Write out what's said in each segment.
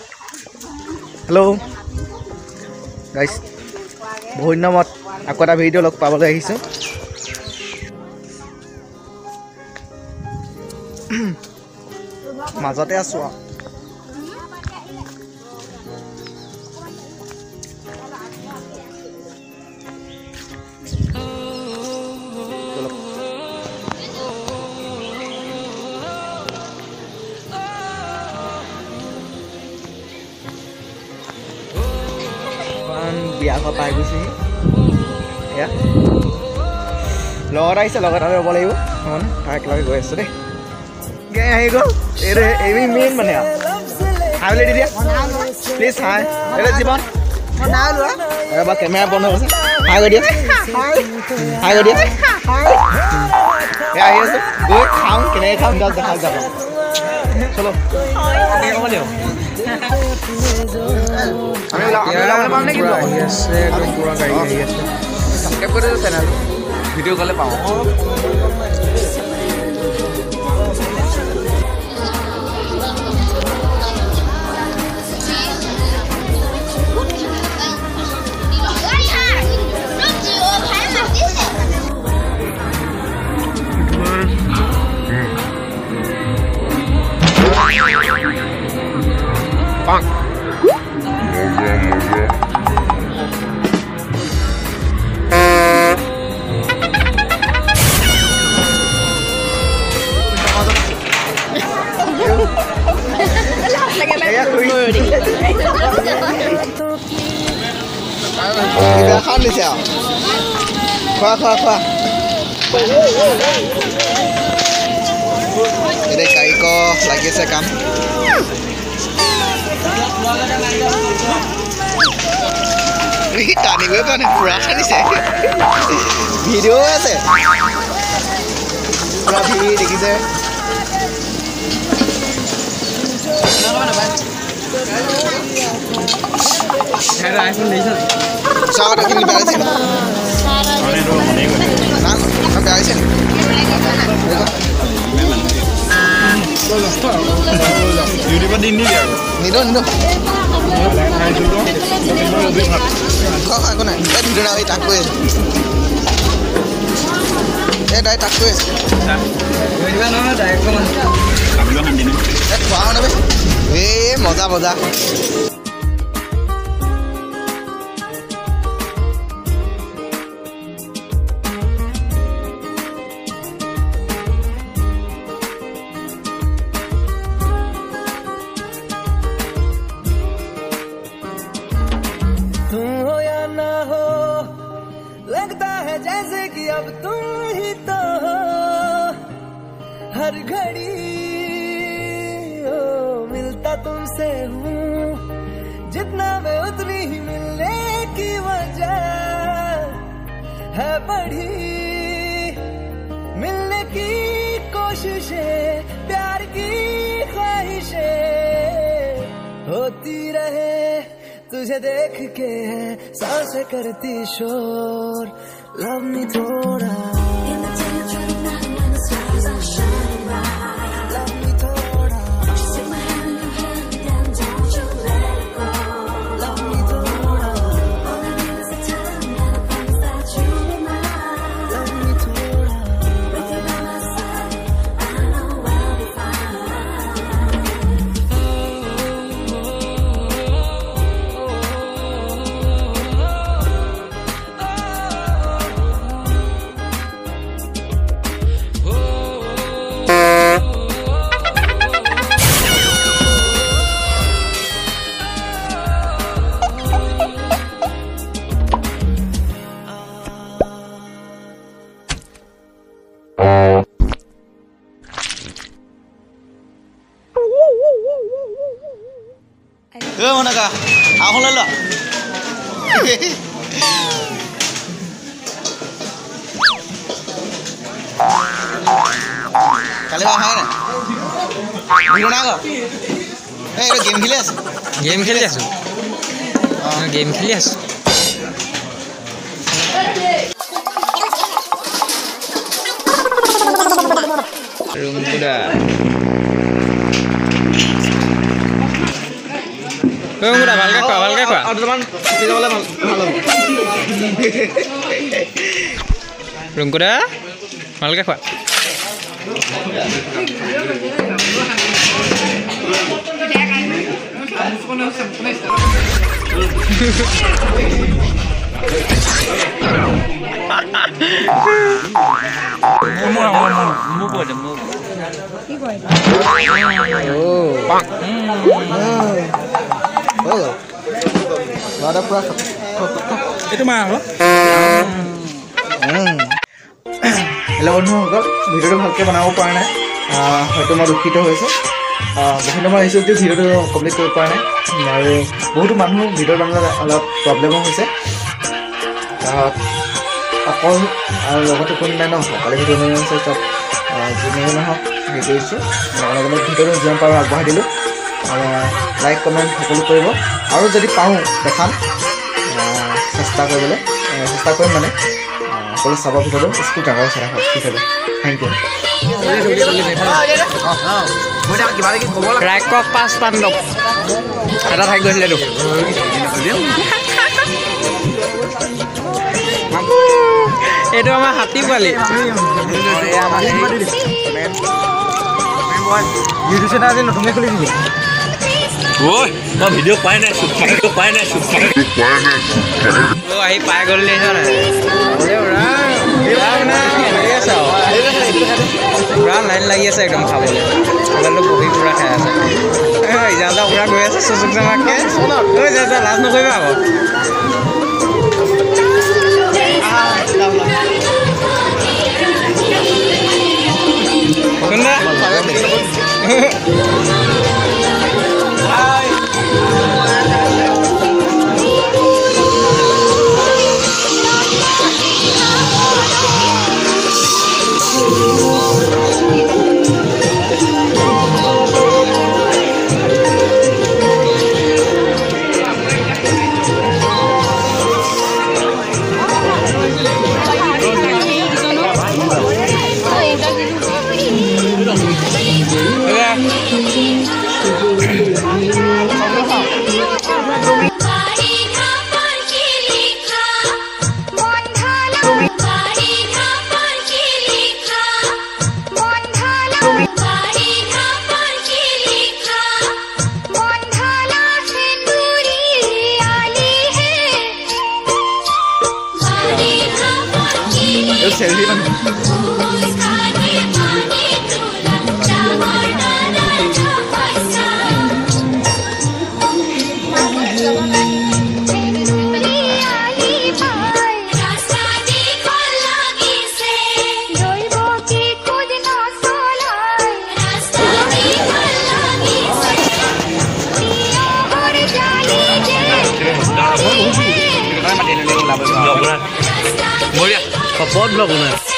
Hello guys बहुत दिन मत আকৌ এটা ভিডিও লগ পাবলৈ আহিছো মাজতে আছো বিয়া ঘৰ পাই গৈছে এয়া লগত আহিছে লগত আৰু ৰ'ব লাগিব অকণ তাৰ একেলগে গৈ আছো দেই গে আহি গ'ল এই মেইন মানে হাই বুলি দি দিয়া প্লিজ হাই এটা জীৱন এবাৰ কেমেৰা বন্ধ হৈছে হাই কৰি দিয়া হাই কৰি দিয়া আহি আছো গৈ খাওঁ কেনেকৈ খাওঁ দহ দেখা যাব চলো ক'ব লাগিব ভিডিও কলে পাওঁ খান দিছে খোৱা খোৱা খোৱা এতিয়া কাৰিকৰ লাগি আছে কাম টানিবই পৰা নাই পুৰা খানিছে ভিডিঅ' আছে পুৰা ভিৰ দেখিছে চাওঁ কিনি বেয়া আছে বেয়া আছে ইউটিউবত দিন নিদিয়ে নিদিওঁ একো নাই এই ভিডিঅ' নাই তাক কৈ আছো এই তাই তাক কৈ আছে খোৱা মানে এই মজা মজা जैसे कि अब तुम ही तो हो हर घड़ी मिलता तुमसे हूँ जितना मैं उतनी ही मिलने की वजह है बढ़ी मिलने की कोशिशें प्यार की ख्वाहिशें होती रहे तुझे देख के है सांसें करती शोर Love me थोड़ा In the daytime night when the stars are shining bright Love me थोड़ा Just take my hand in your hand and don't you let it go Love me थोड़ा All I need is the time and a promise that you'll be mine Love me थोड़ा With you by my side I know I'll be fine Monaga, aku lalu. Kali apa hari? Di mana kau? Itu game kilias. Game kilias. Game kilias. Room sudah. Rangura ভালকৈ খোৱা ভালকৈ খোৱা ৰংগুৰা ভালকৈ খোৱা hello' বন্ধুসকল ভিডিঅ'টো ভালকৈ বনাব পৰা নাই হয়তো মই দুখিত হৈছোঁ বহুত সময় আহিছোঁ যদিও ভিডিঅ'টো কমপ্লিট কৰিব পৰা নাই আৰু বহুতো মানুহ ভিডিঅ' বনালে অলপ প্ৰব্লেমো হৈছে অকল আৰু লগতে কোনো নাই ন সকলোৱে ভিডিঅ' বনাই আছে চব যোনে নহওক হেৰি কৰিছোঁ অলপ অলপ ভিডিঅ'টো যিমান পাৰোঁ আগবঢ়াই দিলোঁ লাইক কমেণ্ট সকলো কৰিব আৰু যদি পাৰোঁ দেখাম চেষ্টা কৰিবলৈ চেষ্টা কৰিম মানে সকলো চাব ভিডিঅ'টো স্কুল ডাঙৰ চাই থাকক ঠিক আছে থেংক ইউ ৰাইকক 5 তাণ্ডৱ এটা ঠাইত গৈছিলেতো এইটো আমাৰ হাতী পোৱালি ইউটিউব চেনেল আজি নতুনকৈ খুলি দিবি মই ভিডিঅ' পাই নাই আহি পাই গ'ল পুৰা লাইন লাগি আছে একদম খাবলৈ মোবাইলটো বহি পুৰা খাই আছে ইজাজা পুৰা গৈ আছে চুচুক জামাকে লাজ নকৰিবা আকৌ শুনা बहुत ब्लॉग बना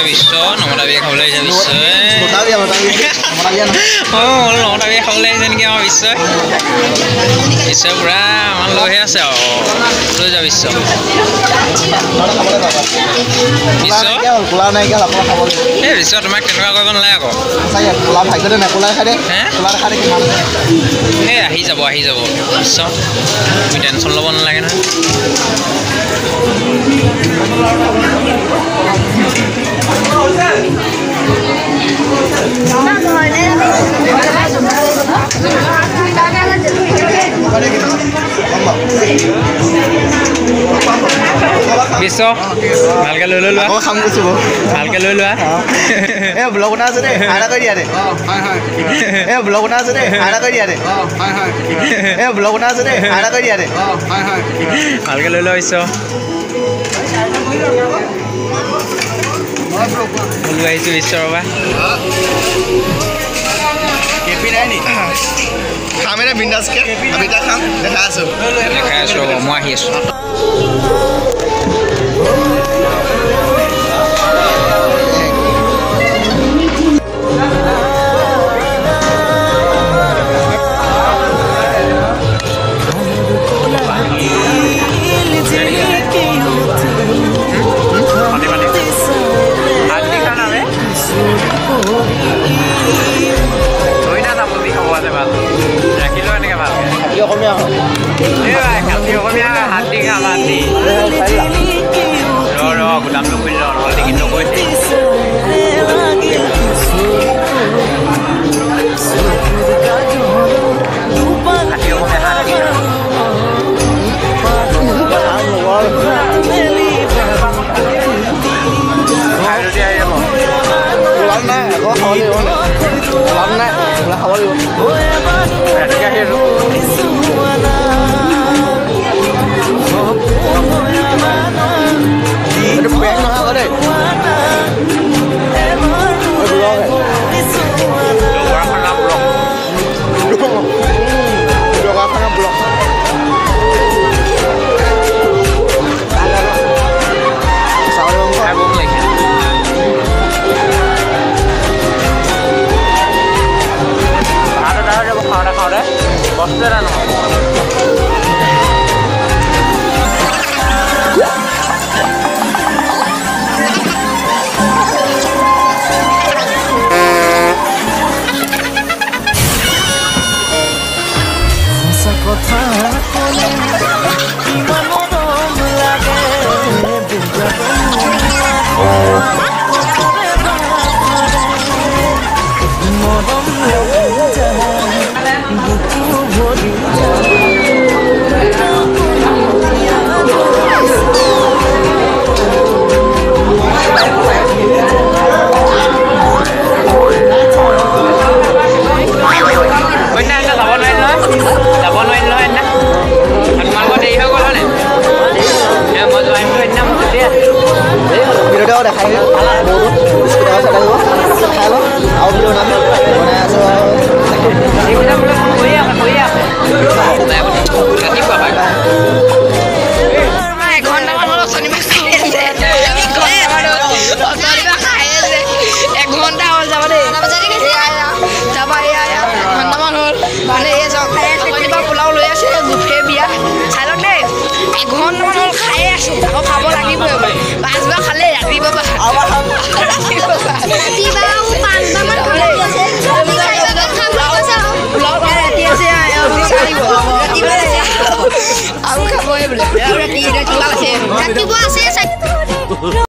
বিশ্ব নমতা বিয়া খাবলৈ আহিছে নমতা বিয়া খাবলৈ আহিছে নেকি আমাৰ বিশ্বই বিশ্বই পুৰা আমাৰ লৈহে আছে আৰু লৈ যা বিশ্ব এই বিশ্ব তোমাক তেনেকুৱা কৰিব নালাগে আকৌ এই আহি যাব বিশ্ব তুমি টেনশ্যন ল'ব নালাগে নহয় Vamos. বিশ্ব ভালকে লৈ লোৱা আকৌ খাম কৈছো ভালকে লৈ লোৱা এ ব্লগ বনাই আছে দেই আধা কৰি দিয়া দে এ ব্লগ বনাই আছে দেই আধা কৰি দিয়া দে এ ব্লগ বনাই আছে দেই আধা কৰি দিয়া দে ভালকে লৈ লোৱা বিশ্ব লৈ আহিছোঁ বিশ্বৰ পৰা কেপি নাই নি খাম এটা বিন্দাছকে আমি এটা খাম দেখাই আছোঁ ৰ'ব মই আহি আছোঁ গোদামটো খুলি লওঁ নহ'লে টিকেট নগৈ Aku